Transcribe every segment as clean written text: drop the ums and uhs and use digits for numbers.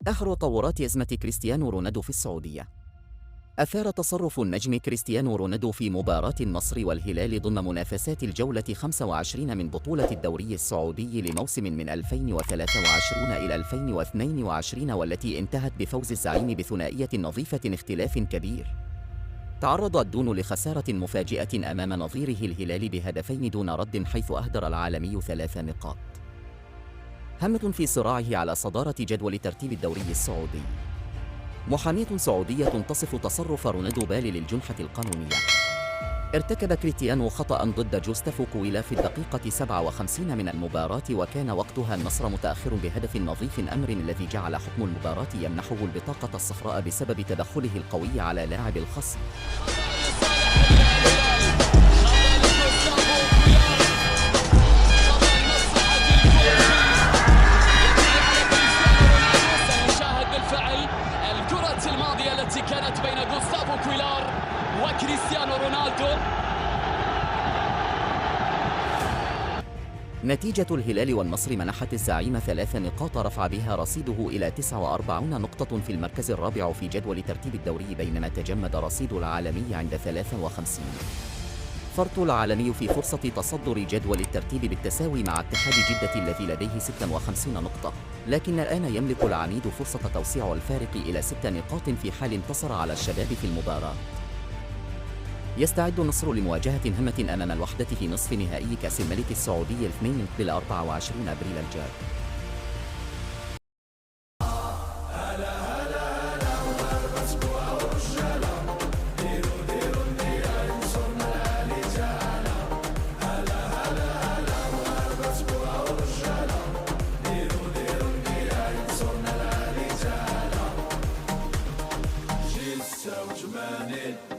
آخر تطورات أزمة كريستيانو رونالدو في السعودية. أثار تصرف النجم كريستيانو رونالدو في مباراة النصر والهلال ضمن منافسات الجولة 25 من بطولة الدوري السعودي لموسم من 2023 إلى 2022، والتي انتهت بفوز الزعيم بثنائية نظيفة اختلاف كبير. تعرض الدون لخسارة مفاجئة أمام نظيره الهلال بهدفين دون رد، حيث أهدر العالمي 3 نقاط، همة في صراعه على صدارة جدول ترتيب الدوري السعودي. محامية سعودية تصف تصرف رونالدو بالي للجنحة القانونية. ارتكب كريستيانو خطأ ضد جوستافو كويلا في الدقيقة 57 من المباراة، وكان وقتها النصر متأخر بهدف نظيف، أمر الذي جعل حكم المباراة يمنحه البطاقة الصفراء بسبب تدخله القوي على لاعب الخصم. كانت بين غوستافو كويلار وكريستيانو رونالدو. نتيجة الهلال والنصر منحت الزعيم 3 نقاط رفع بها رصيده إلى 49 نقطة في المركز الرابع في جدول ترتيب الدوري، بينما تجمد رصيد العالمي عند 53. فرط العالمي في فرصة تصدر جدول الترتيب بالتساوي مع اتحاد جدة الذي لديه 56 نقطة، لكن الآن يملك العميد فرصة توسيع الفارق إلى 6 نقاط في حال انتصر على الشباب في المباراة. يستعد النصر لمواجهة هامة أمام الوحدة في نصف نهائي كأس الملك السعودي الاثنين قبل 24 أبريل الجاري.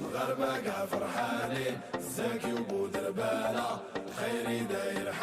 الغربة فرحانين، زاكي وبودربالة خيري داير